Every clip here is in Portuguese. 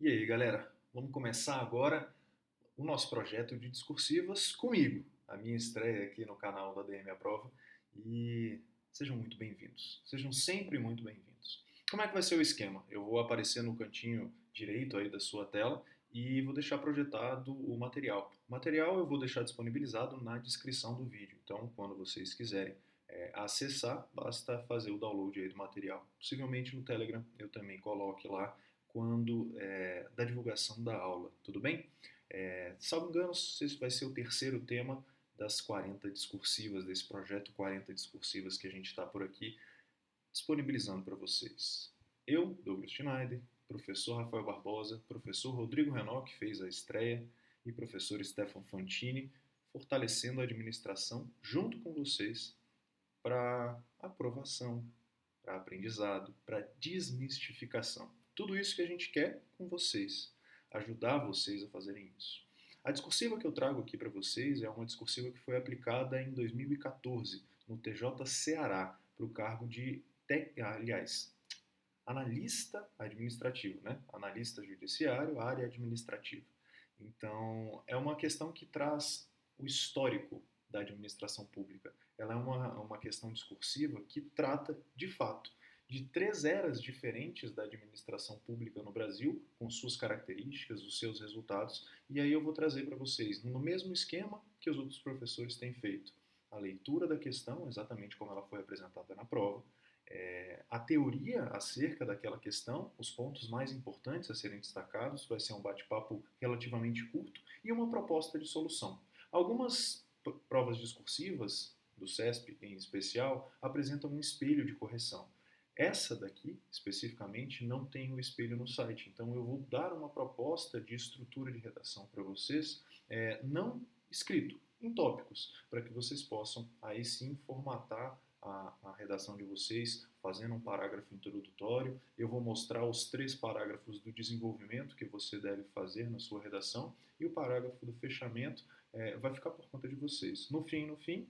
E aí, galera, vamos começar agora o nosso projeto de discursivas comigo, a minha estreia aqui no canal da ADM Aprova, e sejam muito bem-vindos, sejam sempre muito bem-vindos. Como é que vai ser o esquema? Eu vou aparecer no cantinho direito aí da sua tela e vou deixar projetado o material. O material eu vou deixar disponibilizado na descrição do vídeo, então quando vocês quiserem acessar, basta fazer o download aí do material. Possivelmente no Telegram eu também coloque lá quando da divulgação da aula, tudo bem? Salvo engano, esse vai ser o terceiro tema das 40 discursivas, desse projeto 40 discursivas que a gente está por aqui disponibilizando para vocês. Eu, Douglas Schneider, professor Rafael Barbosa, professor Rodrigo Renault, que fez a estreia, e professor Stefan Fantini, fortalecendo a administração junto com vocês para aprovação, para aprendizado, para desmistificação. Tudo isso que a gente quer com vocês, ajudar vocês a fazerem isso. A discursiva que eu trago aqui para vocês é uma discursiva que foi aplicada em 2014 no TJ Ceará para o cargo de, analista administrativo, né? Analista judiciário, área administrativa. Então, é uma questão que traz o histórico da administração pública. Ela é uma questão discursiva que trata, de fato, de três eras diferentes da administração pública no Brasil, com suas características, os seus resultados, e aí eu vou trazer para vocês, no mesmo esquema que os outros professores têm feito, a leitura da questão, exatamente como ela foi apresentada na prova, a teoria acerca daquela questão, os pontos mais importantes a serem destacados, vai ser um bate-papo relativamente curto, e uma proposta de solução. Algumas provas discursivas, do CESP em especial, apresentam um espelho de correção. Essa daqui, especificamente, não tem o espelho no site, então eu vou dar uma proposta de estrutura de redação para vocês, não escrito, em tópicos, para que vocês possam aí sim formatar a redação de vocês, fazendo um parágrafo introdutório. Eu vou mostrar os 3 parágrafos do desenvolvimento que você deve fazer na sua redação, e o parágrafo do fechamento vai ficar por conta de vocês. No fim,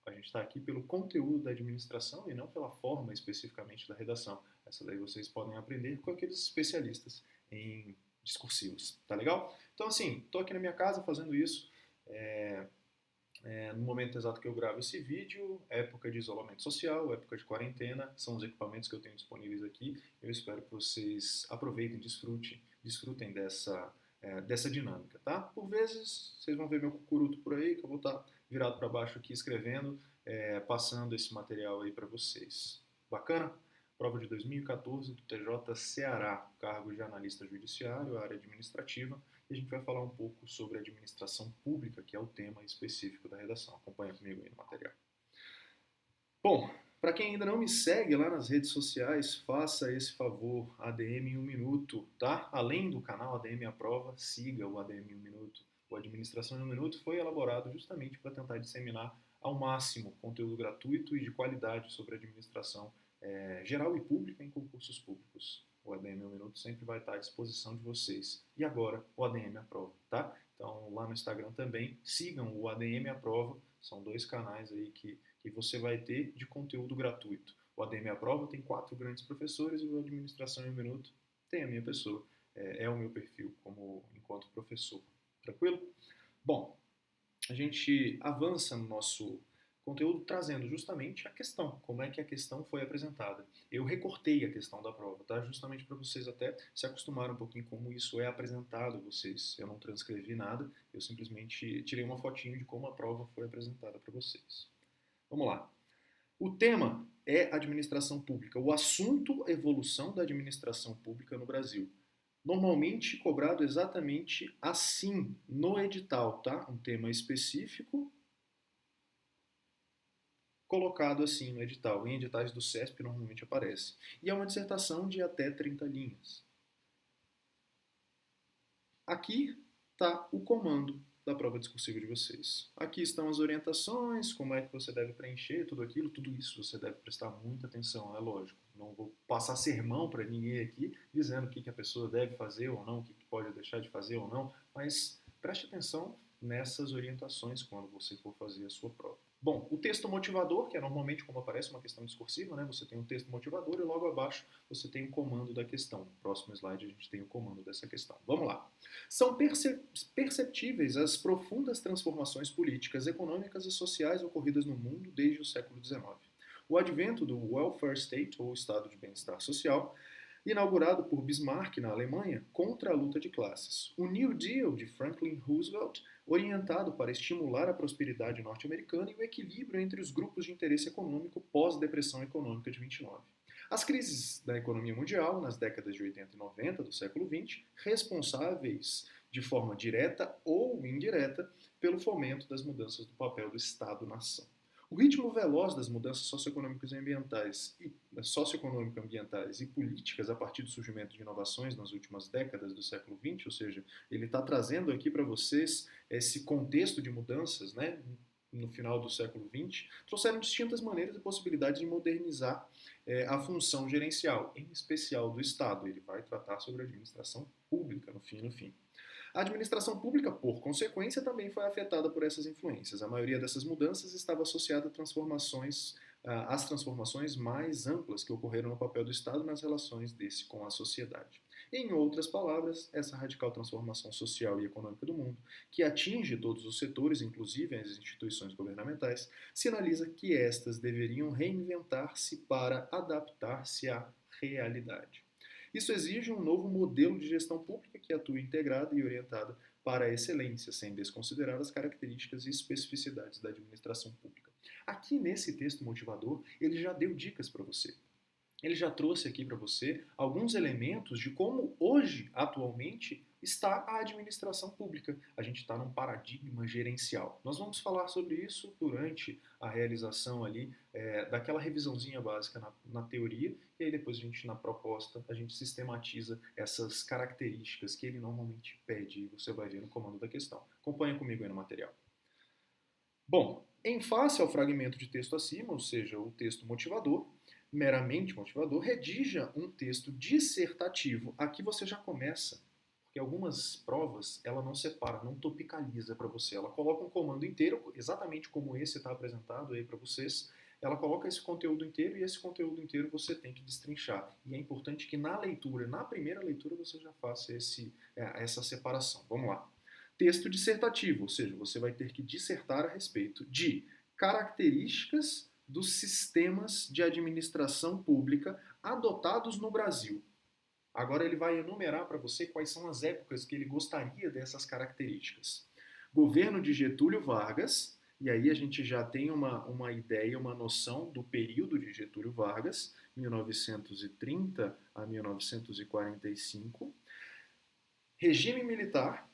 a gente está aqui pelo conteúdo da administração e não pela forma especificamente da redação. Essa daí vocês podem aprender com aqueles especialistas em discursivos, tá legal? Então assim, estou aqui na minha casa fazendo isso, no momento exato que eu gravo esse vídeo, época de isolamento social, época de quarentena, são os equipamentos que eu tenho disponíveis aqui. Eu espero que vocês aproveitem, desfrutem dessa dinâmica, tá? Por vezes, vocês vão ver meu cucuruto por aí, que eu vou estar virado para baixo aqui escrevendo, passando esse material aí para vocês. Bacana? Prova de 2014 do TJ Ceará, cargo de analista judiciário, área administrativa, e a gente vai falar um pouco sobre administração pública, que é o tema específico da redação. Acompanha comigo aí no material. Bom, para quem ainda não me segue lá nas redes sociais, faça esse favor, ADM em 1 minuto, tá? Além do canal ADM Aprova, siga o ADM em 1 minuto. O Administração em 1 minuto foi elaborado justamente para tentar disseminar ao máximo conteúdo gratuito e de qualidade sobre administração geral e pública em concursos públicos. O ADM em 1 minuto sempre vai estar à disposição de vocês. E agora, o ADM Aprova, tá? Então, lá no Instagram também, sigam o ADM Aprova, são 2 canais aí que você vai ter de conteúdo gratuito. O ADM Aprova tem 4 grandes professores e o Administração em 1 minuto tem a minha pessoa. É o meu perfil enquanto professor. Tranquilo? Bom, a gente avança no nosso conteúdo trazendo justamente a questão, como é que a questão foi apresentada. Eu recortei a questão da prova, tá? Justamente para vocês até se acostumarem um pouquinho como isso é apresentado a vocês. Eu não transcrevi nada, eu simplesmente tirei uma fotinho de como a prova foi apresentada para vocês. Vamos lá. O tema é administração pública. O assunto, evolução da administração pública no Brasil. Normalmente cobrado exatamente assim no edital, tá? Um tema específico colocado assim no edital. Em editais do CESP normalmente aparece. E é uma dissertação de até 30 linhas. Aqui está o comando da prova discursiva de vocês. Aqui estão as orientações, como é que você deve preencher, tudo aquilo, tudo isso você deve prestar muita atenção, é lógico. Não vou passar sermão para ninguém aqui dizendo o que a pessoa deve fazer ou não, o que pode deixar de fazer ou não, mas preste atenção nessas orientações quando você for fazer a sua prova. Bom, o texto motivador, que é normalmente como aparece uma questão discursiva, né? Você tem um texto motivador e logo abaixo você tem o comando da questão. No próximo slide a gente tem o comando dessa questão. Vamos lá. São perceptíveis as profundas transformações políticas, econômicas e sociais ocorridas no mundo desde o século XIX. O advento do welfare state, ou estado de bem-estar social, inaugurado por Bismarck na Alemanha contra a luta de classes. O New Deal de Franklin Roosevelt, orientado para estimular a prosperidade norte-americana e o equilíbrio entre os grupos de interesse econômico pós-depressão econômica de 29. As crises da economia mundial nas décadas de 80 e 90 do século XX, responsáveis de forma direta ou indireta pelo fomento das mudanças do papel do Estado-nação. O ritmo veloz das mudanças socioeconômicas e socioeconômico-ambientais e políticas a partir do surgimento de inovações nas últimas décadas do século XX, ou seja, ele está trazendo aqui para vocês esse contexto de mudanças, né, no final do século XX, trouxeram distintas maneiras e possibilidades de modernizar a função gerencial, em especial do Estado. Ele vai tratar sobre a administração pública, no fim. A administração pública, por consequência, também foi afetada por essas influências. A maioria dessas mudanças estava associada às transformações mais amplas que ocorreram no papel do Estado nas relações desse com a sociedade. Em outras palavras, essa radical transformação social e econômica do mundo, que atinge todos os setores, inclusive as instituições governamentais, sinaliza que estas deveriam reinventar-se para adaptar-se à realidade. Isso exige um novo modelo de gestão pública que atue integrada e orientada para a excelência, sem desconsiderar as características e especificidades da administração pública. Aqui nesse texto motivador, ele já deu dicas para você. Ele já trouxe aqui para você alguns elementos de como hoje, atualmente, está a administração pública. A gente está num paradigma gerencial. Nós vamos falar sobre isso durante a realização ali daquela revisãozinha básica na teoria e aí depois a gente, na proposta, a gente sistematiza essas características que ele normalmente pede e você vai ver no comando da questão. Acompanha comigo aí no material. Bom, em face ao fragmento de texto acima, ou seja, o texto motivador, meramente motivador, redija um texto dissertativo. Aqui você já começa, porque algumas provas ela não separa, não topicaliza para você. Ela coloca um comando inteiro, exatamente como esse está apresentado aí para vocês. Ela coloca esse conteúdo inteiro e esse conteúdo inteiro você tem que destrinchar. E é importante que na leitura, na primeira leitura, você já faça essa separação. Vamos lá. Texto dissertativo, ou seja, você vai ter que dissertar a respeito de características dos sistemas de administração pública adotados no Brasil. Agora ele vai enumerar para você quais são as épocas que ele gostaria dessas características. Governo de Getúlio Vargas, e aí a gente já tem uma ideia, uma noção do período de Getúlio Vargas, 1930 a 1945. Regime militar,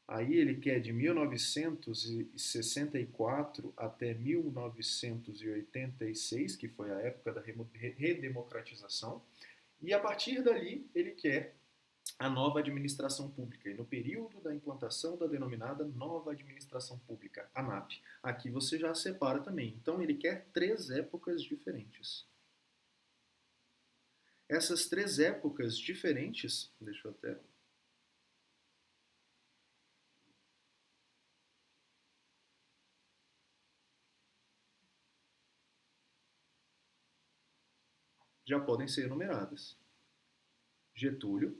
aí ele quer de 1964 até 1986, que foi a época da redemocratização, e a partir dali ele quer a nova administração pública, e no período da implantação da denominada nova administração pública, ANAP. Aqui você já separa também. Então ele quer 3 épocas diferentes. Essas 3 épocas diferentes, deixa eu até... já podem ser enumeradas. Getúlio,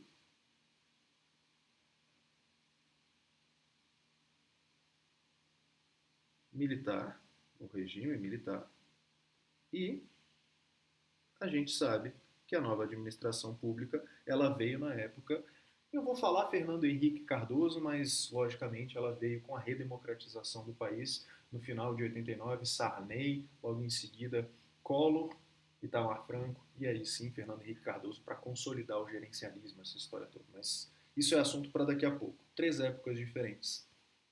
militar, o regime militar, e a gente sabe que a nova administração pública ela veio na época, eu vou falar Fernando Henrique Cardoso, mas logicamente ela veio com a redemocratização do país no final de 89, Sarney, logo em seguida Collor, Itamar Franco, e aí sim Fernando Henrique Cardoso para consolidar o gerencialismo, essa história toda. Mas isso é assunto para daqui a pouco. 3 épocas diferentes,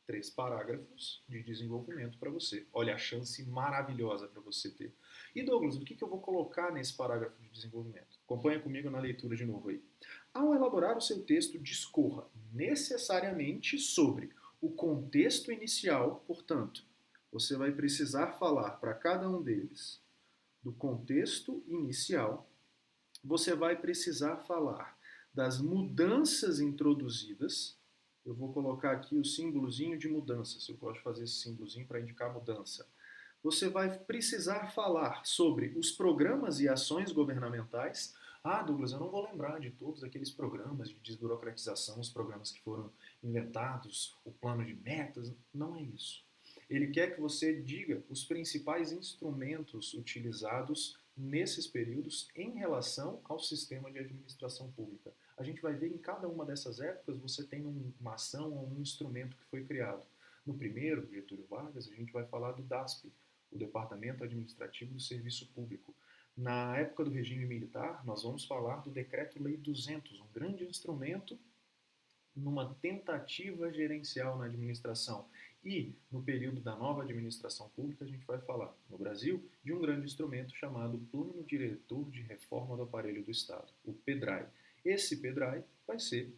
3 parágrafos de desenvolvimento para você. Olha a chance maravilhosa para você ter. E Douglas, o que eu vou colocar nesse parágrafo de desenvolvimento? Acompanha comigo na leitura de novo aí. Ao elaborar o seu texto, discorra necessariamente sobre o contexto inicial, portanto, você vai precisar falar para cada um deles do contexto inicial, você vai precisar falar das mudanças introduzidas. Eu vou colocar aqui o símbolozinho de mudança, se eu gosto de fazer esse símbolozinho para indicar mudança. você vai precisar falar sobre os programas e ações governamentais. Ah, Douglas, eu não vou lembrar de todos aqueles programas de desburocratização, os programas que foram inventados, o plano de metas. Não é isso. Ele quer que você diga os principais instrumentos utilizados nesses períodos em relação ao sistema de administração pública. A gente vai ver em cada uma dessas épocas você tem uma ação ou um instrumento que foi criado. No primeiro, Getúlio Vargas, a gente vai falar do DASP, o Departamento Administrativo do Serviço Público. Na época do regime militar, nós vamos falar do Decreto-Lei 200, um grande instrumento numa tentativa gerencial na administração. E, no período da nova administração pública, a gente vai falar, no Brasil, de um grande instrumento chamado Plano Diretor de Reforma do Aparelho do Estado, o PEDRAI. Esse PEDRAI vai ser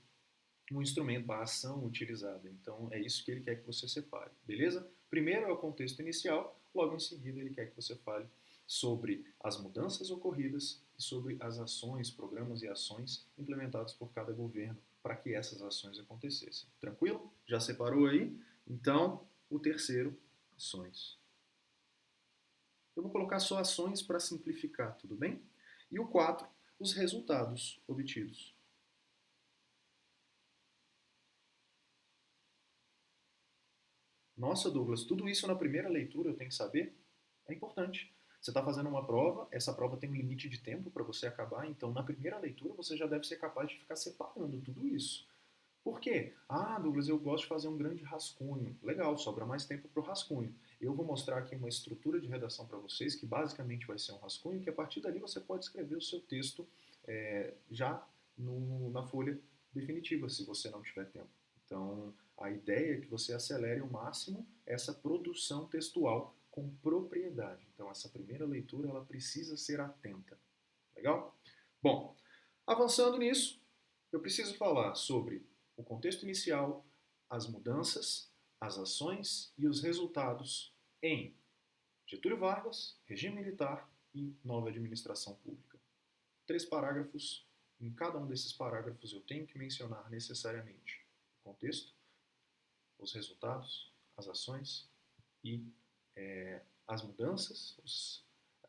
um instrumento, a ação utilizada. Então, é isso que ele quer que você separe, beleza? Primeiro é o contexto inicial, logo em seguida ele quer que você fale sobre as mudanças ocorridas e sobre as ações, programas e ações implementados por cada governo para que essas ações acontecessem. Tranquilo? Já separou aí? Então, o terceiro, ações. Eu vou colocar só ações para simplificar, tudo bem? E o 4, os resultados obtidos. Nossa, Douglas, tudo isso na primeira leitura eu tenho que saber? É importante. Você está fazendo uma prova, essa prova tem um limite de tempo para você acabar, então na primeira leitura você já deve ser capaz de ficar separando tudo isso. Por quê? Ah, Douglas, eu gosto de fazer um grande rascunho. Legal, sobra mais tempo para o rascunho. Eu vou mostrar aqui uma estrutura de redação para vocês, que basicamente vai ser um rascunho, que a partir dali você pode escrever o seu texto já na folha definitiva, se você não tiver tempo. Então, a ideia é que você acelere ao máximo essa produção textual com propriedade. Então, essa primeira leitura ela precisa ser atenta. Legal? Bom, avançando nisso, eu preciso falar sobre o contexto inicial, as mudanças, as ações e os resultados em Getúlio Vargas, regime militar e nova administração pública. 3 parágrafos. Em cada um desses parágrafos eu tenho que mencionar necessariamente o contexto, os resultados, as ações e as mudanças,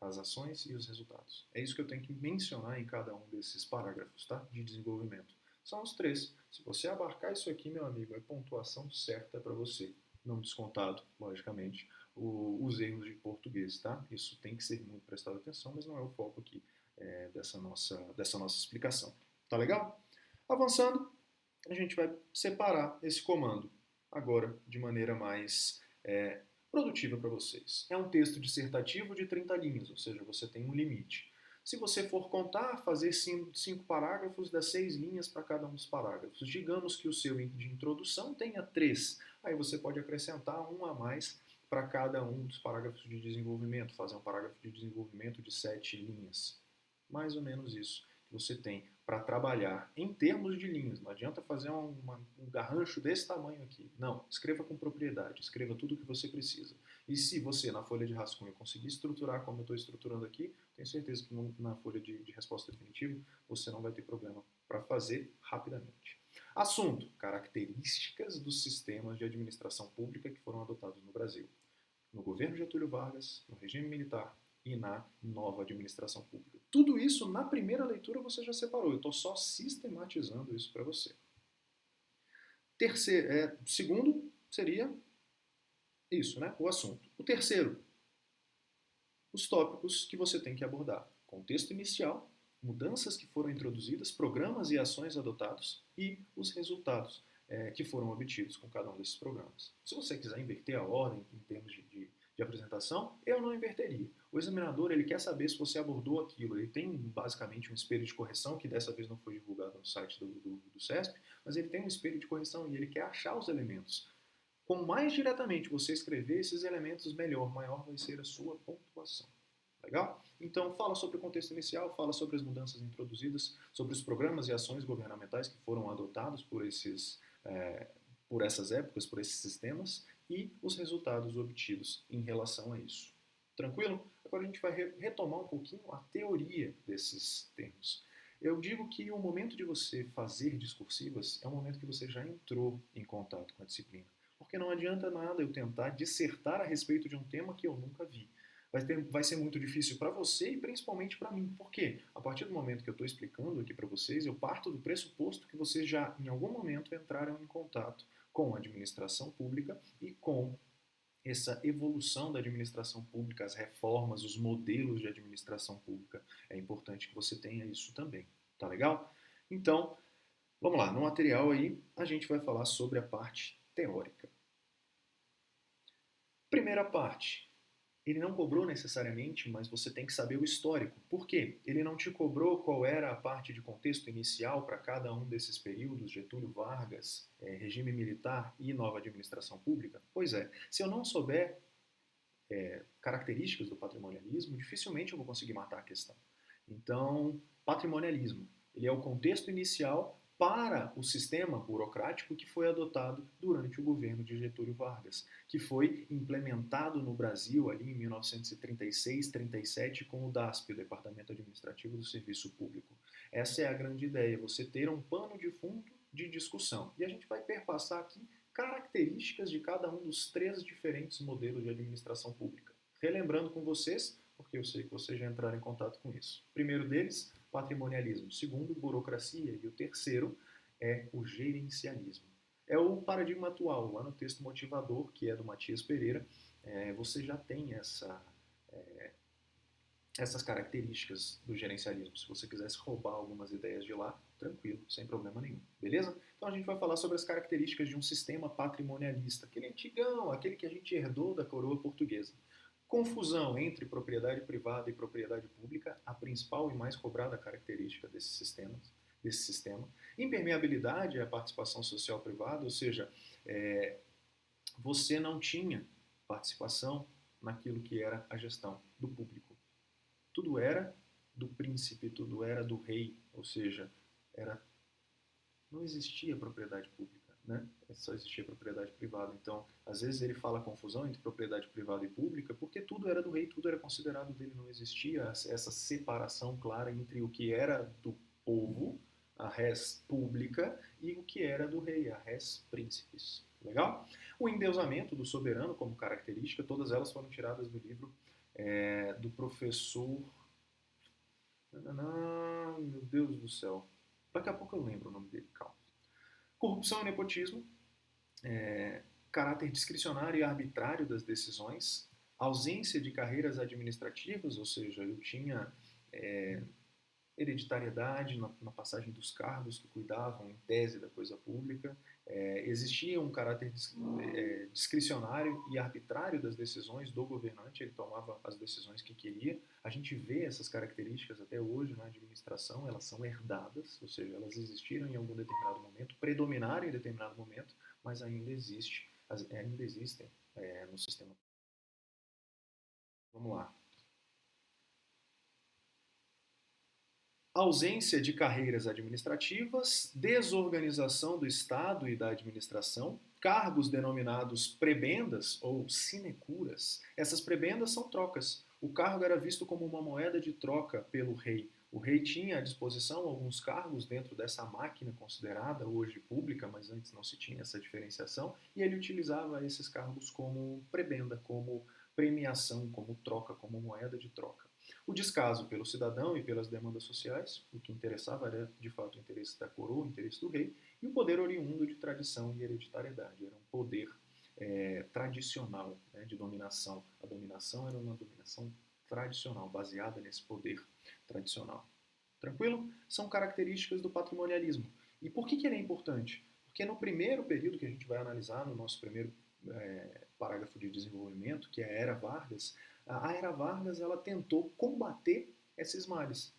as ações e os resultados. É isso que eu tenho que mencionar em cada um desses parágrafos, tá? De desenvolvimento. São os 3. Se você abarcar isso aqui, meu amigo, é pontuação certa para você. Não descontado, logicamente, os erros de português, tá? Isso tem que ser muito prestado atenção, mas não é o foco aqui dessa nossa explicação. Tá legal? Avançando, a gente vai separar esse comando agora de maneira mais produtiva para vocês. É um texto dissertativo de 30 linhas, ou seja, você tem um limite. Se você for contar, fazer 5 parágrafos, dá 6 linhas para cada um dos parágrafos. Digamos que o seu de introdução tenha 3. Aí você pode acrescentar um a mais para cada um dos parágrafos de desenvolvimento, fazer um parágrafo de desenvolvimento de 7 linhas. Mais ou menos isso que você tem para trabalhar em termos de linhas. Não adianta fazer um garrancho desse tamanho aqui. Não, escreva com propriedade, escreva tudo o que você precisa. E se você, na folha de rascunho, conseguir estruturar como eu estou estruturando aqui, tenho certeza que na folha de resposta definitiva você não vai ter problema para fazer rapidamente. Assunto: características dos sistemas de administração pública que foram adotados no Brasil. No governo Getúlio Vargas, no regime militar e na nova administração pública. Tudo isso na primeira leitura você já separou. Eu estou só sistematizando isso para você. Segundo seria isso, né? O assunto. O terceiro, os tópicos que você tem que abordar. Contexto inicial, mudanças que foram introduzidas, programas e ações adotados e os resultados que foram obtidos com cada um desses programas. Se você quiser inverter a ordem em termos de apresentação, eu não inverteria. O examinador ele quer saber se você abordou aquilo. Ele tem basicamente um espelho de correção, que dessa vez não foi divulgado no site do CESP, mas ele tem um espelho de correção e ele quer achar os elementos. Quanto mais diretamente você escrever esses elementos, melhor, maior vai ser a sua pontuação. Legal? Então, fala sobre o contexto inicial, fala sobre as mudanças introduzidas, sobre os programas e ações governamentais que foram adotados por essas épocas, por esses sistemas, e os resultados obtidos em relação a isso. Tranquilo? Agora a gente vai retomar um pouquinho a teoria desses termos. Eu digo que o momento de você fazer discursivas é o momento que você já entrou em contato com a disciplina. Porque Porque não adianta nada eu tentar dissertar a respeito de um tema que eu nunca vi. Vai ser muito difícil para você e principalmente para mim. Por quê? A partir do momento que eu estou explicando aqui para vocês, eu parto do pressuposto que vocês já em algum momento entraram em contato com a administração pública e com essa evolução da administração pública, as reformas, os modelos de administração pública. É importante que você tenha isso também. Tá legal? Então, vamos lá. No material aí, a gente vai falar sobre a parte teórica. Primeira parte. Ele não cobrou necessariamente, mas você tem que saber o histórico. Por quê? Ele não te cobrou qual era a parte de contexto inicial para cada um desses períodos, Getúlio Vargas, regime militar e nova administração pública? Pois é, se eu não souber características do patrimonialismo, dificilmente eu vou conseguir matar a questão. Então, patrimonialismo, ele é o contexto inicial para o sistema burocrático que foi adotado durante o governo de Getúlio Vargas, que foi implementado no Brasil ali em 1936, 37 com o DASP, o Departamento Administrativo do Serviço Público. Essa é a grande ideia, você ter um pano de fundo de discussão. E a gente vai perpassar aqui características de cada um dos três diferentes modelos de administração pública. Relembrando com vocês, porque eu sei que vocês já entraram em contato com isso. O primeiro deles, patrimonialismo. O segundo, burocracia. E o terceiro é o gerencialismo. É o paradigma atual. Lá no texto motivador, que é do Matias Pereira, você já tem essas características do gerencialismo. Se você quisesse roubar algumas ideias de lá, tranquilo, sem problema nenhum. Beleza? Então a gente vai falar sobre as características de um sistema patrimonialista, aquele antigão, aquele que a gente herdou da coroa portuguesa. Confusão entre propriedade privada e propriedade pública, a principal e mais cobrada característica desse sistema. Impermeabilidade é a participação social privada, ou seja, você não tinha participação naquilo que era a gestão do público. Tudo era do príncipe, tudo era do rei, ou seja, não existia propriedade pública, né? Só existia propriedade privada. Então, às vezes ele fala confusão entre propriedade privada e pública, porque tudo era do rei, tudo era considerado dele, não existia essa separação clara entre o que era do povo, a res pública, e o que era do rei, a res príncipes. Legal? O endeusamento do soberano como característica, todas elas foram tiradas do livro do professor... Meu Deus do céu. Daqui a pouco eu lembro o nome dele, calma. Corrupção e nepotismo, caráter discricionário e arbitrário das decisões, ausência de carreiras administrativas, ou seja, eu tinha hereditariedade na passagem dos cargos que cuidavam, em tese, da coisa pública. Existia um caráter discricionário e arbitrário das decisões do governante, ele tomava as decisões que queria. A gente vê essas características até hoje na administração, elas são herdadas, ou seja, elas existiram em algum determinado momento, predominaram em determinado momento, mas ainda existem no sistema. Vamos lá. Ausência de carreiras administrativas, desorganização do Estado e da administração, cargos denominados prebendas ou sinecuras. Essas prebendas são trocas. O cargo era visto como uma moeda de troca pelo rei. O rei tinha à disposição alguns cargos dentro dessa máquina considerada hoje pública, mas antes não se tinha essa diferenciação, e ele utilizava esses cargos como prebenda, como premiação, como troca, como moeda de troca. O descaso pelo cidadão e pelas demandas sociais, o que interessava era de fato o interesse da coroa, o interesse do rei, e o poder oriundo de tradição e hereditariedade. Era um poder tradicional, né, de dominação. A dominação era uma dominação tradicional, baseada nesse poder tradicional. Tranquilo? São características do patrimonialismo. E por que ele é importante? Porque no primeiro período que a gente vai analisar, no nosso primeiro parágrafo de desenvolvimento, que é a Era Vargas, a Era Vargas ela tentou combater esses males.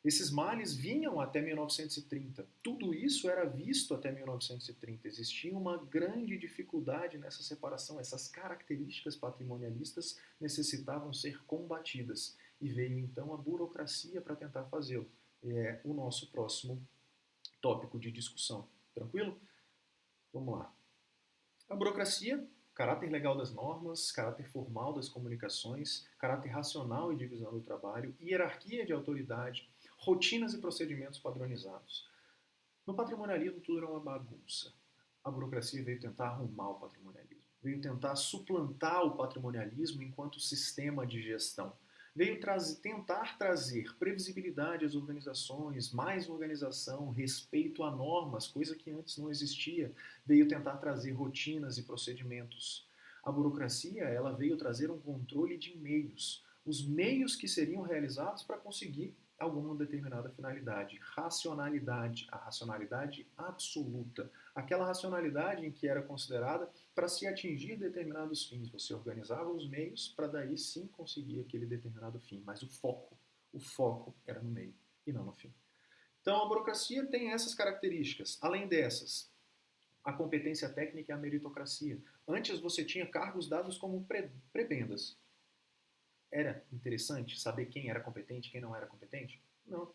Esses males vinham até 1930. Tudo isso era visto até 1930. Existia uma grande dificuldade nessa separação. Essas características patrimonialistas necessitavam ser combatidas. E veio então a burocracia para tentar fazê-lo. É o nosso próximo tópico de discussão. Tranquilo? Vamos lá. A burocracia, caráter legal das normas, caráter formal das comunicações, caráter racional e divisão do trabalho, hierarquia de autoridade, rotinas e procedimentos padronizados. No patrimonialismo tudo era uma bagunça. A burocracia veio tentar arrumar o patrimonialismo, veio tentar suplantar o patrimonialismo enquanto sistema de gestão. Veio tentar trazer previsibilidade às organizações, mais organização, respeito a normas, coisa que antes não existia. Veio tentar trazer rotinas e procedimentos. A burocracia, ela veio trazer um controle de meios, os meios que seriam realizados para conseguir alguma determinada finalidade. Racionalidade, a racionalidade absoluta. Aquela racionalidade em que era considerada para se atingir determinados fins. Você organizava os meios para daí sim conseguir aquele determinado fim. Mas o foco era no meio e não no fim. Então a burocracia tem essas características. Além dessas, a competência técnica e a meritocracia. Antes você tinha cargos dados como prebendas. Era interessante saber quem era competente e quem não era competente? Não.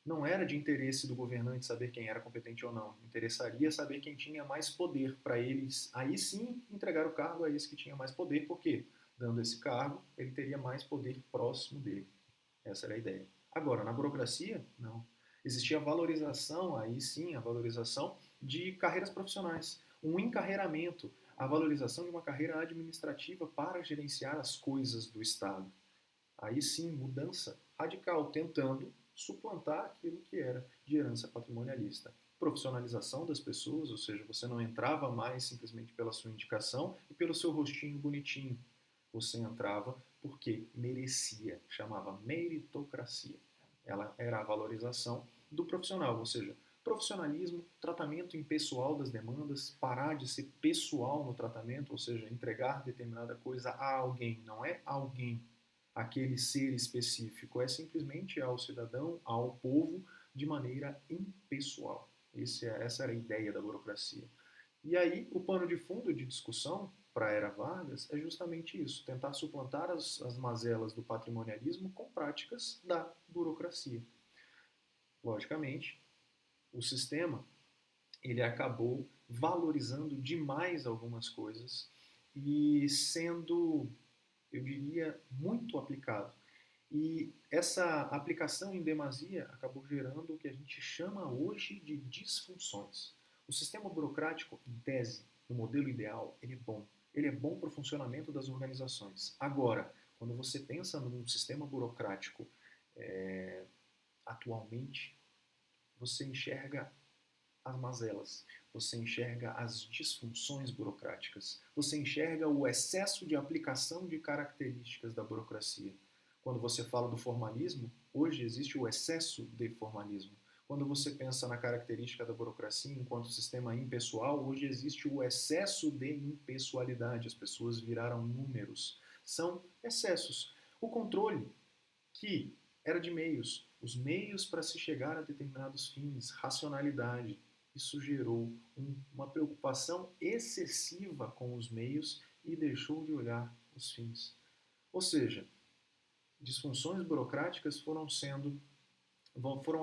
Não era de interesse do governante saber quem era competente ou não. Interessaria saber quem tinha mais poder para eles, aí sim, entregar o cargo a esse que tinha mais poder, porque, dando esse cargo, ele teria mais poder próximo dele. Essa era a ideia. Agora, na burocracia, não. Existia a valorização, aí sim, a valorização de carreiras profissionais. Um encarreiramento, a valorização de uma carreira administrativa para gerenciar as coisas do Estado. Aí sim, mudança radical, tentando suplantar aquilo que era de herança patrimonialista. Profissionalização das pessoas, ou seja, você não entrava mais simplesmente pela sua indicação e pelo seu rostinho bonitinho. Você entrava porque merecia, chamava meritocracia. Ela era a valorização do profissional, ou seja, profissionalismo, tratamento impessoal das demandas, parar de ser pessoal no tratamento, ou seja, entregar determinada coisa a alguém, não é alguém, aquele ser específico, é simplesmente ao cidadão, ao povo, de maneira impessoal. Essa era a ideia da burocracia. E aí, o pano de fundo de discussão para a era Vargas é justamente isso, tentar suplantar as mazelas do patrimonialismo com práticas da burocracia. Logicamente, o sistema ele acabou valorizando demais algumas coisas e sendo, eu diria, muito aplicado. E essa aplicação em demasia acabou gerando o que a gente chama hoje de disfunções. O sistema burocrático, em tese, no modelo ideal, ele é bom. Ele é bom para o funcionamento das organizações. Agora, quando você pensa num sistema burocrático atualmente, você enxerga as mazelas, você enxerga as disfunções burocráticas, você enxerga o excesso de aplicação de características da burocracia. Quando você fala do formalismo, hoje existe o excesso de formalismo. Quando você pensa na característica da burocracia enquanto sistema impessoal, hoje existe o excesso de impessoalidade. As pessoas viraram números. São excessos. O controle, que era de meios, os meios para se chegar a determinados fins, racionalidade, isso gerou uma preocupação excessiva com os meios e deixou de olhar os fins. Ou seja, disfunções burocráticas foram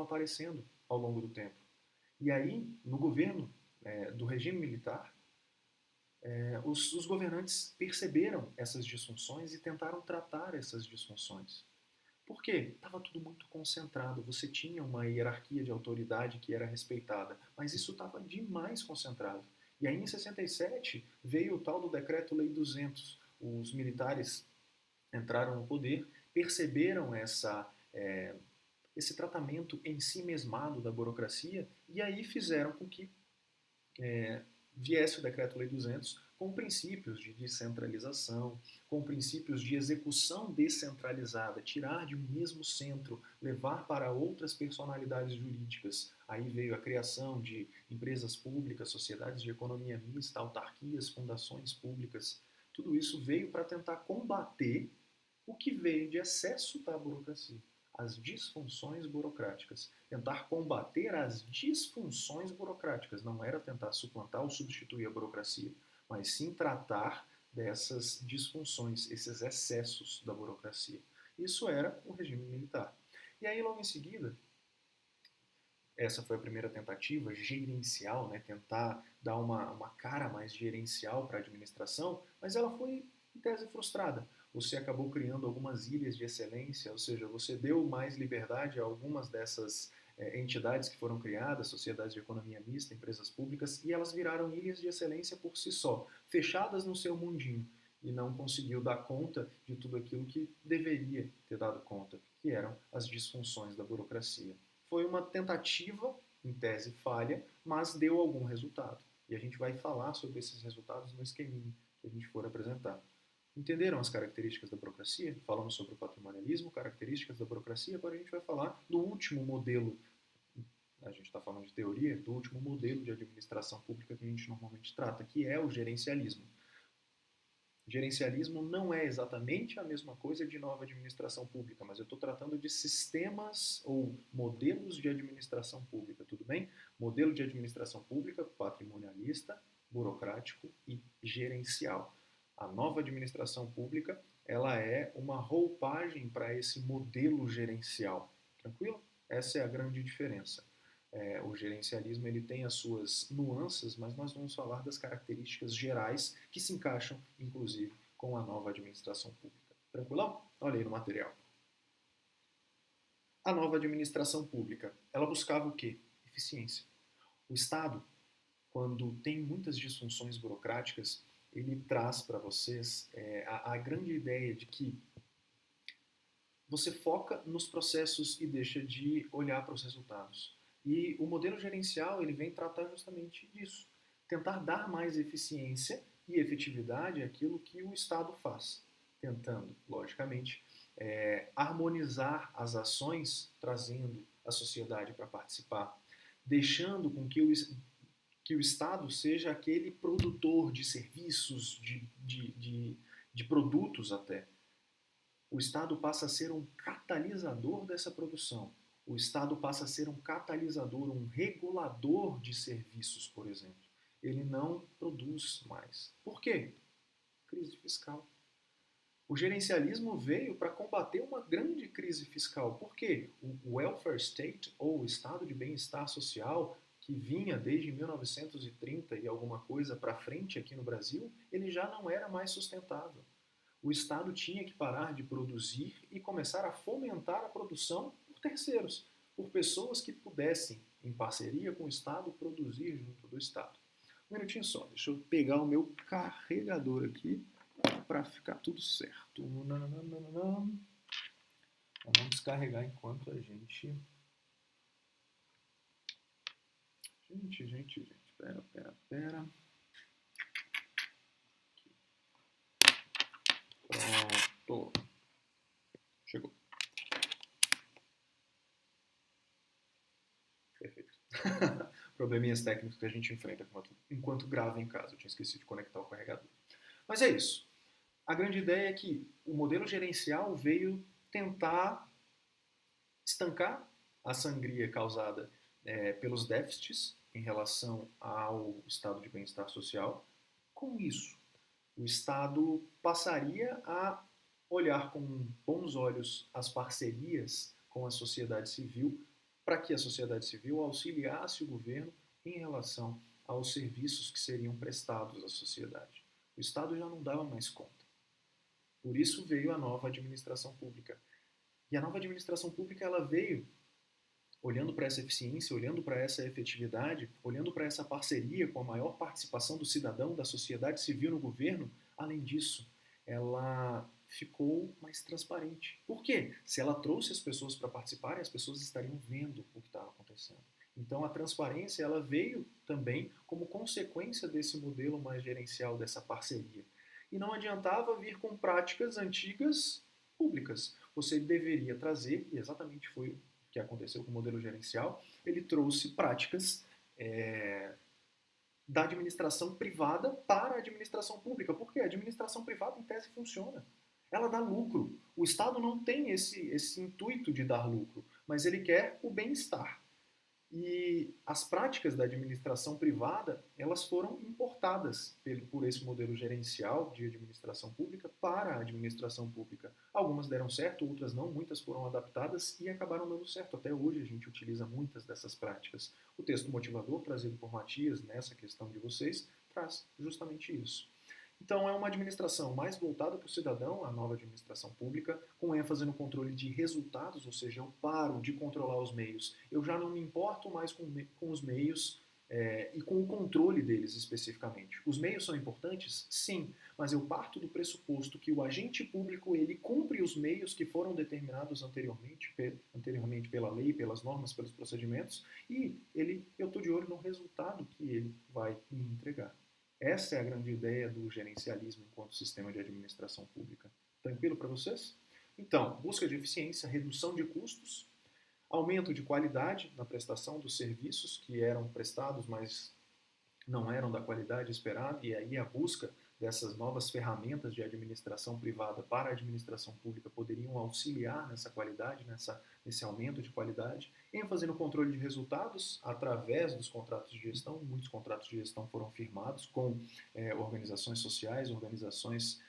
aparecendo ao longo do tempo. E aí, no governo do regime militar, os governantes perceberam essas disfunções e tentaram tratar essas disfunções. Por quê? Estava tudo muito concentrado. Você tinha uma hierarquia de autoridade que era respeitada, mas isso estava demais concentrado. E aí, em 67, veio o tal do Decreto-Lei 200. Os militares entraram no poder, perceberam esse tratamento em si mesmado da burocracia e aí fizeram com que viesse o Decreto-Lei 200 com princípios de descentralização, com princípios de execução descentralizada, tirar de um mesmo centro, levar para outras personalidades jurídicas. Aí veio a criação de empresas públicas, sociedades de economia mista, autarquias, fundações públicas. Tudo isso veio para tentar combater o que veio de excesso da burocracia, as disfunções burocráticas. Tentar combater as disfunções burocráticas. Não era tentar suplantar ou substituir a burocracia, mas sim tratar dessas disfunções, esses excessos da burocracia. Isso era o regime militar. E aí, logo em seguida, essa foi a primeira tentativa gerencial, né, tentar dar uma cara mais gerencial para a administração, mas ela foi, em tese, frustrada. Você acabou criando algumas ilhas de excelência, ou seja, você deu mais liberdade a algumas dessas entidades que foram criadas, sociedades de economia mista, empresas públicas, e elas viraram ilhas de excelência por si só, fechadas no seu mundinho, e não conseguiu dar conta de tudo aquilo que deveria ter dado conta, que eram as disfunções da burocracia. Foi uma tentativa, em tese falha, mas deu algum resultado. E a gente vai falar sobre esses resultados no esqueminha que a gente for apresentar. Entenderam as características da burocracia? Falamos sobre o patrimonialismo, características da burocracia. Agora a gente vai falar do último modelo, a gente está falando de teoria, do último modelo de administração pública que a gente normalmente trata, que é o gerencialismo. Gerencialismo não é exatamente a mesma coisa de nova administração pública, mas eu estou tratando de sistemas ou modelos de administração pública, tudo bem? Modelo de administração pública patrimonialista, burocrático e gerencial. A nova administração pública, ela é uma roupagem para esse modelo gerencial. Tranquilo? Essa é a grande diferença. O gerencialismo ele tem as suas nuances, mas nós vamos falar das características gerais que se encaixam, inclusive, com a nova administração pública. Tranquilão? Olha aí no material. A nova administração pública, ela buscava o quê? Eficiência. O Estado, quando tem muitas disfunções burocráticas, ele traz para vocês a grande ideia de que você foca nos processos e deixa de olhar para os resultados. E o modelo gerencial ele vem tratar justamente disso, tentar dar mais eficiência e efetividade àquilo que o Estado faz, tentando, logicamente, harmonizar as ações, trazendo a sociedade para participar, deixando com que o Estado seja aquele produtor de serviços, de produtos até. O Estado passa a ser um catalisador dessa produção. O Estado passa a ser um catalisador, um regulador de serviços, por exemplo. Ele não produz mais. Por quê? Crise fiscal. O gerencialismo veio para combater uma grande crise fiscal. Por quê? O welfare state, ou o estado de bem-estar social, que vinha desde 1930 e alguma coisa para frente aqui no Brasil, ele já não era mais sustentável. O Estado tinha que parar de produzir e começar a fomentar a produção por terceiros, por pessoas que pudessem, em parceria com o Estado, produzir junto do Estado. Um minutinho só, deixa eu pegar o meu carregador aqui para ficar tudo certo. Vamos descarregar enquanto a gente... Gente, pera. Pronto. Chegou. Perfeito. Probleminhas técnicos que a gente enfrenta enquanto grava em casa. Eu tinha esquecido de conectar o carregador. Mas é isso. A grande ideia é que o modelo gerencial veio tentar estancar a sangria causada pelos déficits em relação ao estado de bem-estar social. Com isso, o Estado passaria a olhar com bons olhos as parcerias com a sociedade civil, para que a sociedade civil auxiliasse o governo em relação aos serviços que seriam prestados à sociedade. O Estado já não dava mais conta. Por isso veio a nova administração pública. E a nova administração pública ela veio olhando para essa eficiência, olhando para essa efetividade, olhando para essa parceria com a maior participação do cidadão, da sociedade civil no governo. Além disso, ela ficou mais transparente. Por quê? Se ela trouxe as pessoas para participarem, as pessoas estariam vendo o que estava acontecendo. Então a transparência ela veio também como consequência desse modelo mais gerencial, dessa parceria. E não adiantava vir com práticas antigas públicas. Você deveria trazer, e exatamente foi o que aconteceu com o modelo gerencial, ele trouxe práticas da administração privada para a administração pública. Por quê? A administração privada, em tese, funciona. Ela dá lucro. O Estado não tem esse intuito de dar lucro, mas ele quer o bem-estar. E as práticas da administração privada, elas foram importadas por esse modelo gerencial de administração pública para a administração pública. Algumas deram certo, outras não, muitas foram adaptadas e acabaram dando certo. Até hoje a gente utiliza muitas dessas práticas. O texto motivador trazido por Matias nessa questão de vocês traz justamente isso. Então, é uma administração mais voltada para o cidadão, a nova administração pública, com ênfase no controle de resultados, ou seja, eu paro de controlar os meios. Eu já não me importo mais com os meios e com o controle deles especificamente. Os meios são importantes? Sim, mas eu parto do pressuposto que o agente público ele cumpre os meios que foram determinados anteriormente pela lei, pelas normas, pelos procedimentos, e eu estou de olho no resultado que ele vai me entregar. Essa é a grande ideia do gerencialismo enquanto sistema de administração pública. Tranquilo para vocês? Então, busca de eficiência, redução de custos, aumento de qualidade na prestação dos serviços que eram prestados, mas não eram da qualidade esperada, e aí a busca dessas novas ferramentas de administração privada para a administração pública poderiam auxiliar nessa qualidade, nesse aumento de qualidade, ênfase no controle de resultados através dos contratos de gestão. Muitos contratos de gestão foram firmados com organizações sociais, organizações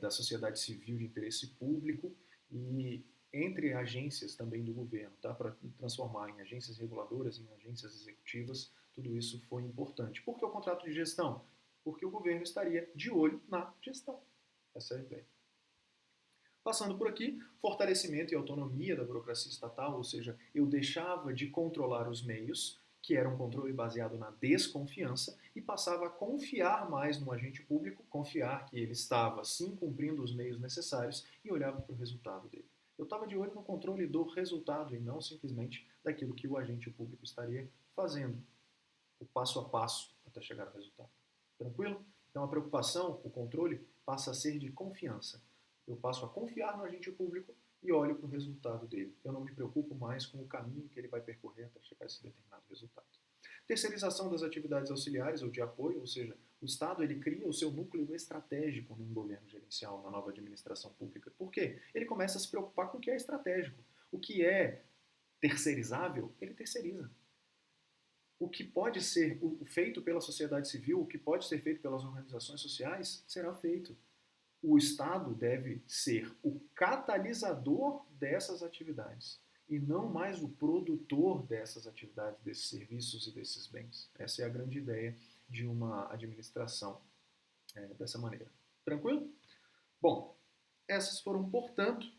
da sociedade civil de interesse público e entre agências também do governo, tá? Para transformar em agências reguladoras, em agências executivas, tudo isso foi importante. Por que o contrato de gestão? Porque o governo estaria de olho na gestão. Essa é a ideia. Passando por aqui, fortalecimento e autonomia da burocracia estatal, ou seja, eu deixava de controlar os meios, que era um controle baseado na desconfiança, e passava a confiar mais no agente público, confiar que ele estava sim cumprindo os meios necessários e olhava para o resultado dele. Eu estava de olho no controle do resultado e não simplesmente daquilo que o agente público estaria fazendo, o passo a passo até chegar ao resultado. Tranquilo? Então a preocupação, o controle, passa a ser de confiança. Eu passo a confiar no agente público e olho para o resultado dele. Eu não me preocupo mais com o caminho que ele vai percorrer até chegar a esse determinado resultado. Terceirização das atividades auxiliares ou de apoio, ou seja, o Estado ele cria o seu núcleo estratégico num governo gerencial, na nova administração pública. Por quê? Ele começa a se preocupar com o que é estratégico. O que é terceirizável, ele terceiriza. O que pode ser feito pela sociedade civil, o que pode ser feito pelas organizações sociais, será feito. O Estado deve ser o catalisador dessas atividades e não mais o produtor dessas atividades, desses serviços e desses bens. Essa é a grande ideia de uma administração dessa maneira. Tranquilo? Bom, essas foram, portanto,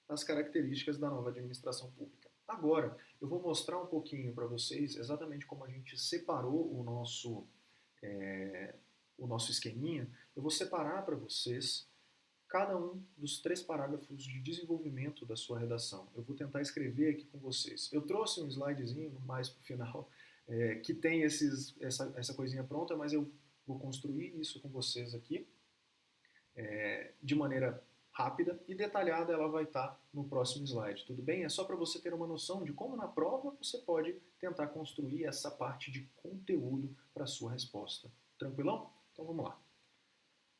as características da nova administração pública. Agora, eu vou mostrar um pouquinho para vocês exatamente como a gente separou o nosso esqueminha. Eu vou separar para vocês cada um dos 3 parágrafos de desenvolvimento da sua redação. Eu vou tentar escrever aqui com vocês. Eu trouxe um slidezinho mais para o final, que tem essa coisinha pronta, mas eu vou construir isso com vocês aqui de maneira rápida e detalhada. Ela vai estar no próximo slide, tudo bem? É só para você ter uma noção de como na prova você pode tentar construir essa parte de conteúdo para a sua resposta. Tranquilão? Então vamos lá.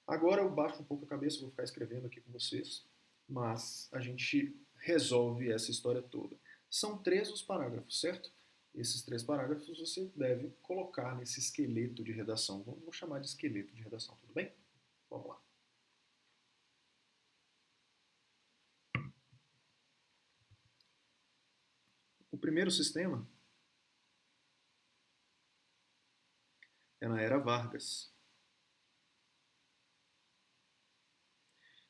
Agora eu baixo um pouco a cabeça, vou ficar escrevendo aqui com vocês, mas a gente resolve essa história toda. São 3 os parágrafos, certo? Esses 3 parágrafos você deve colocar nesse esqueleto de redação. Vou chamar de esqueleto de redação, tudo bem? Vamos lá. O primeiro sistema é na era Vargas.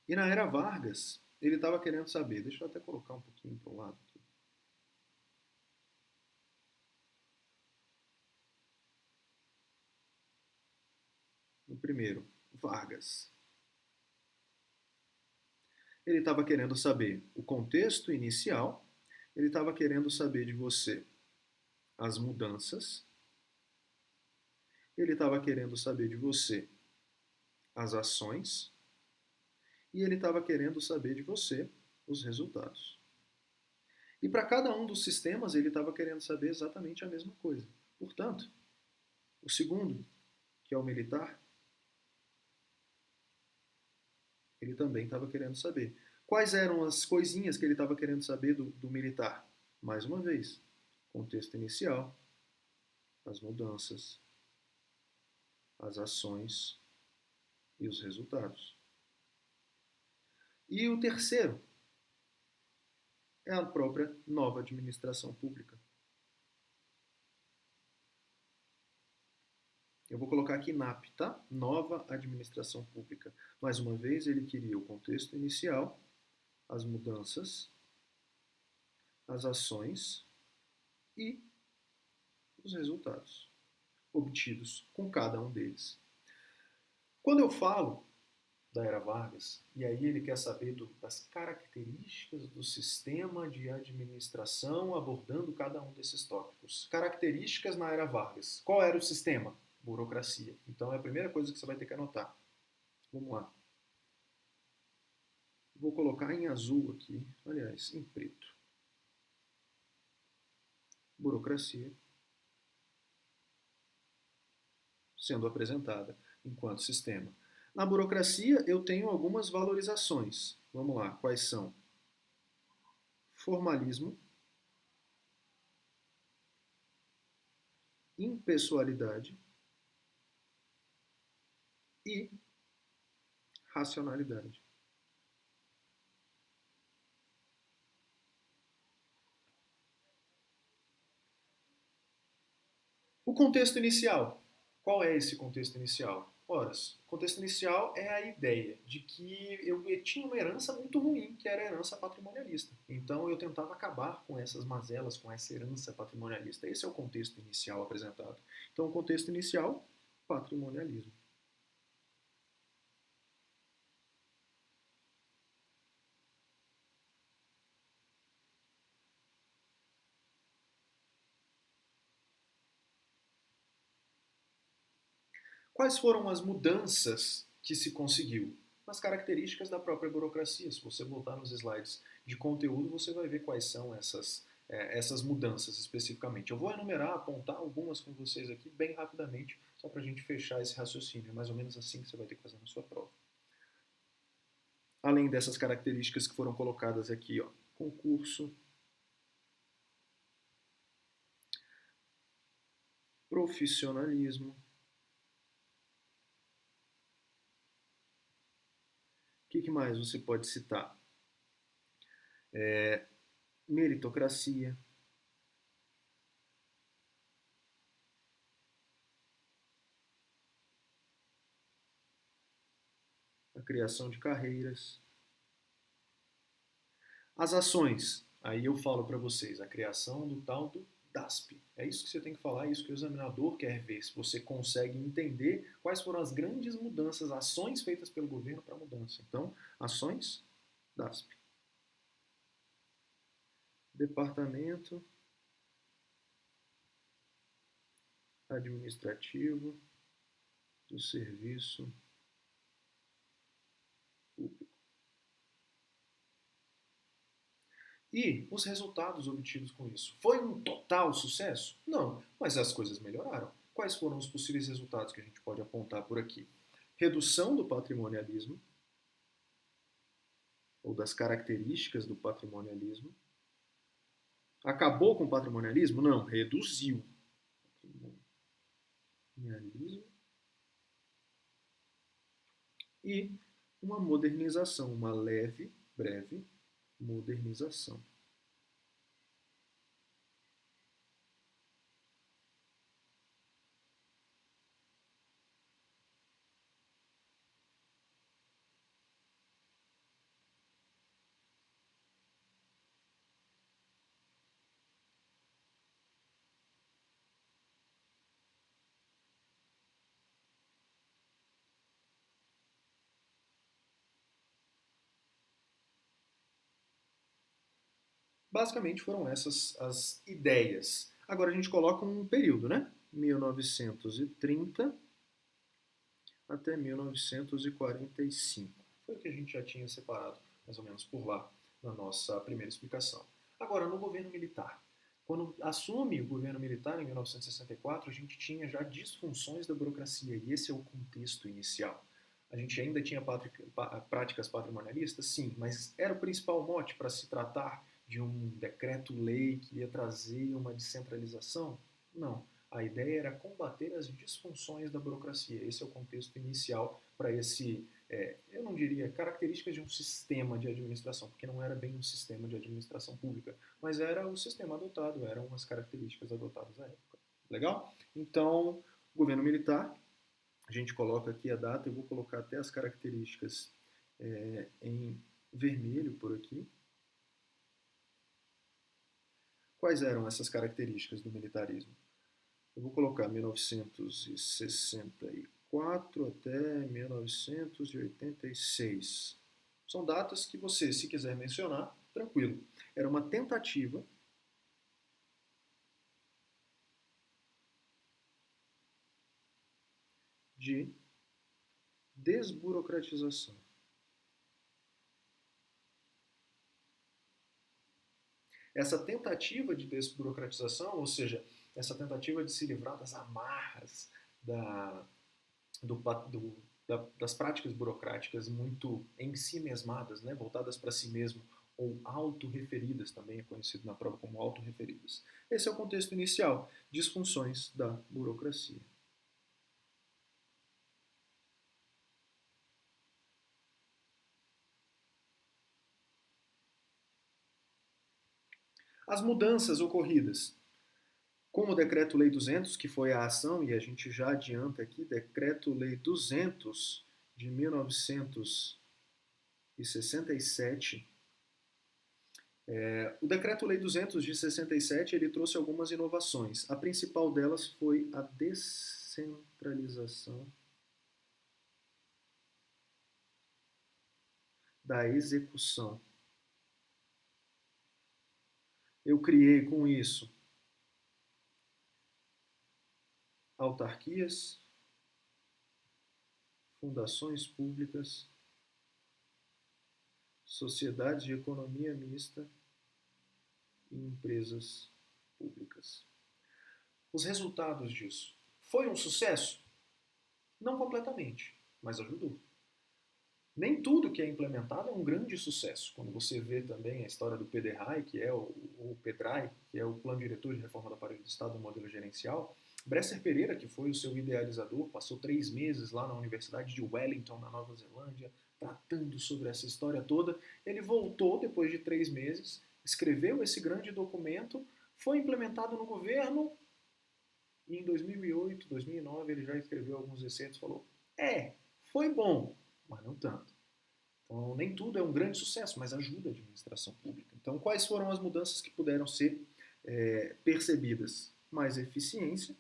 E na era Vargas, ele estava querendo saber, deixa eu até colocar um pouquinho para o lado aqui. O primeiro, Vargas. Ele estava querendo saber o contexto inicial, ele estava querendo saber de você as mudanças, ele estava querendo saber de você as ações e ele estava querendo saber de você os resultados. E para cada um dos sistemas ele estava querendo saber exatamente a mesma coisa. Portanto, o segundo, que é o militar, ele também estava querendo saber. Quais eram as coisinhas que ele estava querendo saber do militar? Mais uma vez, contexto inicial, as mudanças, as ações e os resultados. E o terceiro é a própria nova administração pública. Eu vou colocar aqui NAP, tá? Nova Administração Pública. Mais uma vez, ele queria o contexto inicial, as mudanças, as ações e os resultados obtidos com cada um deles. Quando eu falo da Era Vargas, e aí ele quer saber das características do sistema de administração abordando cada um desses tópicos. Características na Era Vargas. Qual era o sistema? Burocracia. Então é a primeira coisa que você vai ter que anotar. Vamos lá. Vou colocar em azul aqui, aliás, em preto. Burocracia sendo apresentada enquanto sistema. Na burocracia, eu tenho algumas valorizações. Vamos lá, quais são? Formalismo, impessoalidade e racionalidade. O contexto inicial. Qual é esse contexto inicial? Ora, o contexto inicial é a ideia de que eu tinha uma herança muito ruim, que era a herança patrimonialista. Então eu tentava acabar com essas mazelas, com essa herança patrimonialista. Esse é o contexto inicial apresentado. Então o contexto inicial, patrimonialismo. Quais foram as mudanças que se conseguiu? Nas características da própria burocracia. Se você voltar nos slides de conteúdo, você vai ver quais são essas mudanças especificamente. Eu vou enumerar, apontar algumas com vocês aqui bem rapidamente, só para a gente fechar esse raciocínio. É mais ou menos assim que você vai ter que fazer na sua prova. Além dessas características que foram colocadas aqui, ó, concurso, profissionalismo. O que mais você pode citar? Meritocracia. A criação de carreiras. As ações, aí eu falo para vocês, a criação do tal do DASP. É isso que você tem que falar, é isso que o examinador quer ver, se você consegue entender quais foram as grandes mudanças, ações feitas pelo governo para a mudança. Então, ações, DASP. Departamento Administrativo do Serviço Público. E os resultados obtidos com isso. Foi um total sucesso? Não, mas as coisas melhoraram. Quais foram os possíveis resultados que a gente pode apontar por aqui? Redução do patrimonialismo, ou das características do patrimonialismo. Acabou com o patrimonialismo? Não, reduziu. Patrimonialismo. E uma modernização, uma leve, breve modernização. Basicamente foram essas as ideias. Agora a gente coloca um período, né? 1930 até 1945. Foi o que a gente já tinha separado, mais ou menos por lá, na nossa primeira explicação. Agora, no governo militar. Quando assume o governo militar, em 1964, a gente tinha já disfunções da burocracia, e esse é o contexto inicial. A gente ainda tinha práticas patrimonialistas? Sim, mas era o principal mote para se tratar de um decreto-lei que ia trazer uma descentralização? Não. A ideia era combater as disfunções da burocracia. Esse é o contexto inicial para esse, eu não diria características de um sistema de administração, porque não era bem um sistema de administração pública, mas era o sistema adotado, eram as características adotadas à época. Legal? Então, Governo militar, a gente coloca aqui a data, eu vou colocar até as características em vermelho por aqui. Quais eram essas características do militarismo? Eu vou colocar 1964 até 1986. São datas que você, se quiser mencionar, tranquilo. Era uma tentativa de desburocratização. Essa tentativa de desburocratização, ou seja, essa tentativa de se livrar das amarras da, do, do, das práticas burocráticas muito em si mesmadas, né, voltadas para si mesmo, ou autorreferidas, também é conhecido na prova como autorreferidas. Esse é o contexto inicial, disfunções da burocracia. As mudanças ocorridas com o Decreto-Lei 200, que foi a ação, e a gente já adianta aqui, Decreto-Lei 200 de 1967. O Decreto-Lei 200 de 67 ele trouxe algumas inovações. A principal delas foi a descentralização da execução. Eu criei com isso autarquias, fundações públicas, sociedades de economia mista e empresas públicas. Os resultados disso. Foi um sucesso? Não completamente, mas ajudou. Nem tudo que é implementado é um grande sucesso. Quando você vê também a história do PDRAI, que é o PEDRAI, que é o Plano Diretor de Reforma do Aparelho do Estado do Modelo Gerencial, Bresser Pereira, que foi o seu idealizador, passou 3 meses lá na Universidade de Wellington, na Nova Zelândia, tratando sobre essa história toda. Ele voltou depois de 3 meses, escreveu esse grande documento, foi implementado no governo e em 2008, 2009 ele já escreveu alguns excertos e falou: foi bom, mas não tanto. Então, nem tudo é um grande sucesso, mas ajuda a administração pública. Então, quais foram as mudanças que puderam ser percebidas? Mais eficiência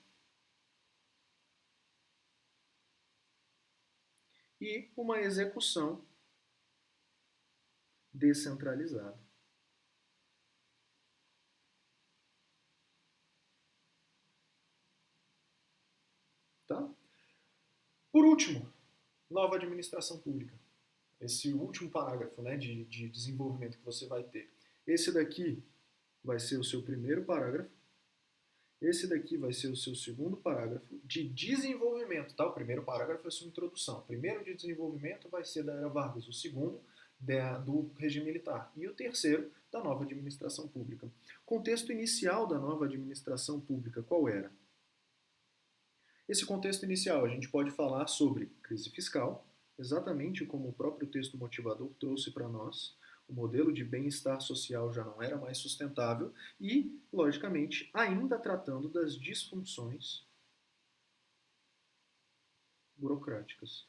e uma execução descentralizada. Tá? Por último, nova administração pública. Esse último parágrafo, né, de desenvolvimento que você vai ter. Esse daqui vai ser o seu primeiro parágrafo. Esse daqui vai ser o seu segundo parágrafo de desenvolvimento, tá? O primeiro parágrafo é a sua introdução. O primeiro de desenvolvimento vai ser da Era Vargas, o segundo do regime militar e o terceiro da nova administração pública. O contexto inicial da nova administração pública qual era? Esse contexto inicial a gente pode falar sobre crise fiscal, exatamente como o próprio texto motivador trouxe para nós. O modelo de bem-estar social já não era mais sustentável e, logicamente, ainda tratando das disfunções burocráticas.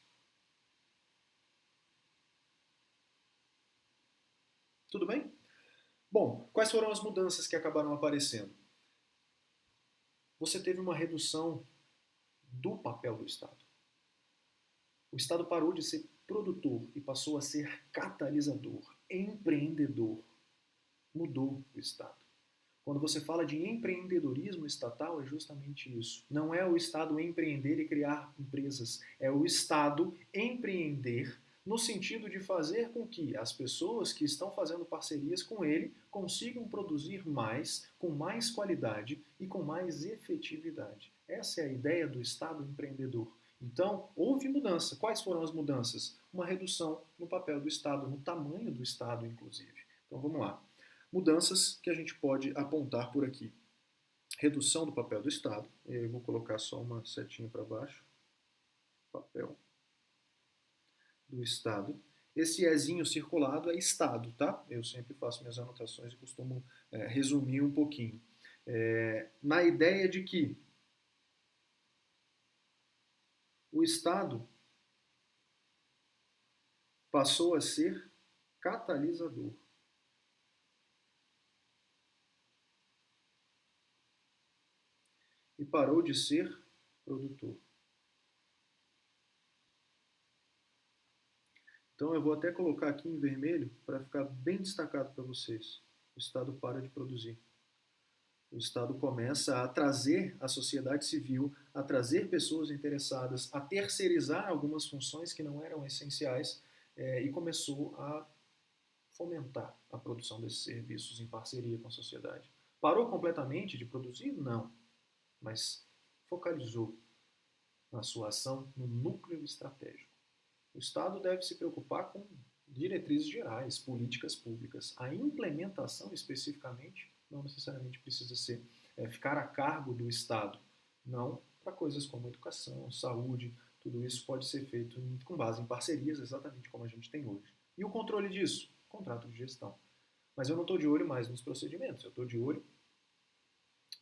Tudo bem? Bom, quais foram as mudanças que acabaram aparecendo? Você teve uma redução do papel do Estado. O Estado parou de ser produtor e passou a ser catalisador, empreendedor. Mudou o Estado. Quando você fala de empreendedorismo estatal, é justamente isso. Não é o Estado empreender e criar empresas, é o Estado empreender no sentido de fazer com que as pessoas que estão fazendo parcerias com ele consigam produzir mais, com mais qualidade e com mais efetividade. Essa é a ideia do Estado empreendedor. Então, houve mudança. Quais foram as mudanças? Uma redução no papel do Estado, no tamanho do Estado, inclusive. Então, vamos lá. Mudanças que a gente pode apontar por aqui. Redução do papel do Estado. Eu vou colocar só uma setinha para baixo. Papel do Estado. Esse ezinho circulado é Estado, tá? Eu sempre faço minhas anotações e costumo resumir um pouquinho. Na ideia de que o Estado passou a ser catalisador. E parou de ser produtor. Então eu vou até colocar aqui em vermelho para ficar bem destacado para vocês. O Estado para de produzir. O Estado começa a trazer a sociedade civil, a trazer pessoas interessadas, a terceirizar algumas funções que não eram essenciais e começou a fomentar a produção desses serviços em parceria com a sociedade. Parou completamente de produzir? Não, mas focalizou na sua ação no núcleo estratégico. O Estado deve se preocupar com diretrizes gerais, políticas públicas. A implementação, especificamente, não necessariamente precisa ficar a cargo do Estado. Não para coisas como educação, saúde, tudo isso pode ser feito com base em parcerias, exatamente como a gente tem hoje. E o controle disso? Contrato de gestão. Mas eu não estou de olho mais nos procedimentos, eu estou de olho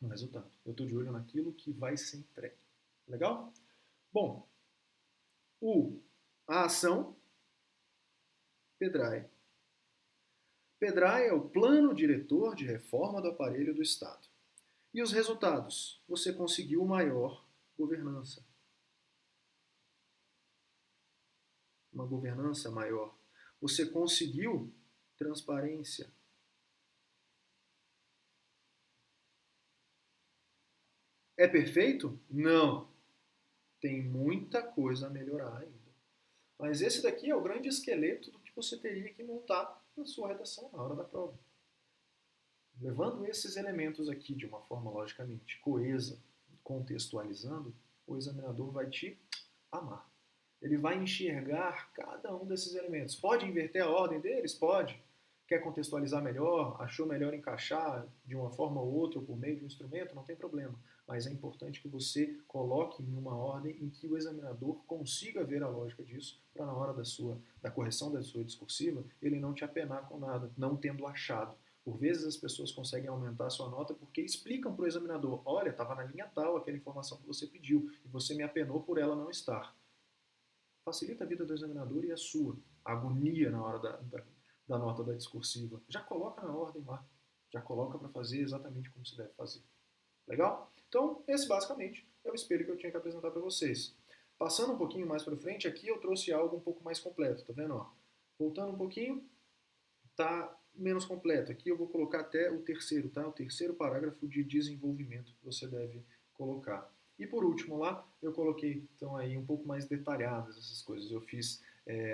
no resultado. Eu estou de olho naquilo que vai ser entregue. Legal? Bom, a ação, PEDRAE. PEDRAE é o Plano Diretor de Reforma do Aparelho do Estado. E os resultados? Você conseguiu maior governança. Uma governança maior. Você conseguiu transparência. É perfeito? Não. Tem muita coisa a melhorar ainda. Mas esse daqui é o grande esqueleto do que você teria que montar na sua redação na hora da prova. Levando esses elementos aqui de uma forma logicamente coesa, contextualizando, o examinador vai te amar. Ele vai enxergar cada um desses elementos. Pode inverter a ordem deles? Pode. Quer contextualizar melhor? Achou melhor encaixar de uma forma ou outra ou por meio de um instrumento? Não tem problema. Mas é importante que você coloque em uma ordem em que o examinador consiga ver a lógica disso, para na hora da correção da sua discursiva, ele não te apenar com nada, não tendo achado. Por vezes as pessoas conseguem aumentar a sua nota porque explicam para o examinador: olha, estava na linha tal aquela informação que você pediu e você me apenou por ela não estar. Facilita a vida do examinador e a sua. A agonia na hora da nota da discursiva. Já coloca na ordem lá. Já coloca para fazer exatamente como se deve fazer. Legal? Então, esse basicamente é o espelho que eu tinha que apresentar para vocês. Passando um pouquinho mais para frente, aqui eu trouxe algo um pouco mais completo, tá vendo? Ó? Voltando um pouquinho, tá menos completo. Aqui eu vou colocar até o terceiro, tá? O terceiro parágrafo de desenvolvimento que você deve colocar. E por último lá, eu coloquei então aí um pouco mais detalhadas essas coisas. Eu fiz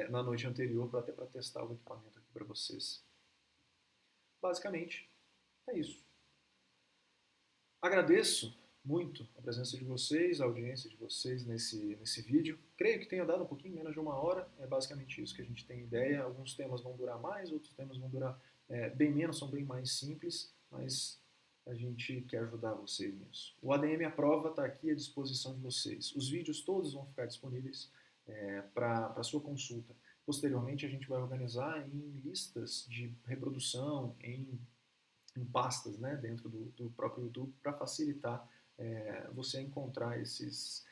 na noite anterior até para testar o equipamento aqui para vocês. Basicamente, é isso. Agradeço muito a presença de vocês, a audiência de vocês nesse vídeo. Creio que tenha dado um pouquinho menos de uma hora, é basicamente isso que a gente tem ideia. Alguns temas vão durar mais, outros temas vão durar bem menos, são bem mais simples, mas a gente quer ajudar vocês nisso. O ADM à prova está aqui à disposição de vocês. Os vídeos todos vão ficar disponíveis para sua consulta. Posteriormente, a gente vai organizar em listas de reprodução, em pastas, né, dentro do próprio YouTube para facilitar você encontrar esses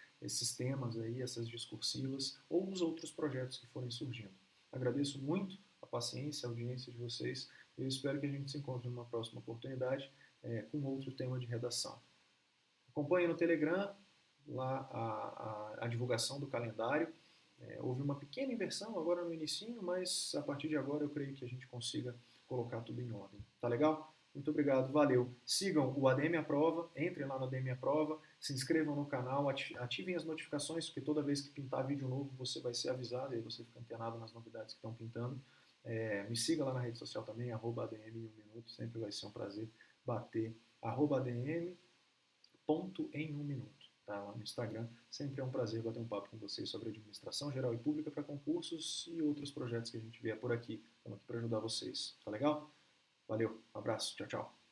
temas aí, essas discursivas ou os outros projetos que forem surgindo. Agradeço muito a paciência, a audiência de vocês. Eu espero que a gente se encontre numa próxima oportunidade com outro tema de redação. Acompanhe no Telegram lá a divulgação do calendário. Houve uma pequena inversão agora no inicinho, mas a partir de agora eu creio que a gente consiga colocar tudo em ordem. Tá legal? Muito obrigado, valeu. Sigam o ADM à Prova, entrem lá no ADM à Prova, se inscrevam no canal, ativem as notificações, porque toda vez que pintar vídeo novo você vai ser avisado e aí você fica antenado nas novidades que estão pintando. Me siga lá na rede social também, @ADM em 1 minuto, sempre vai ser um prazer bater, @ADM ponto em 1 minuto. Tá, lá no Instagram. Sempre é um prazer bater um papo com vocês sobre administração geral e pública para concursos e outros projetos que a gente vier por aqui. Estamos aqui para ajudar vocês. Tá legal? Valeu, abraço, tchau, tchau.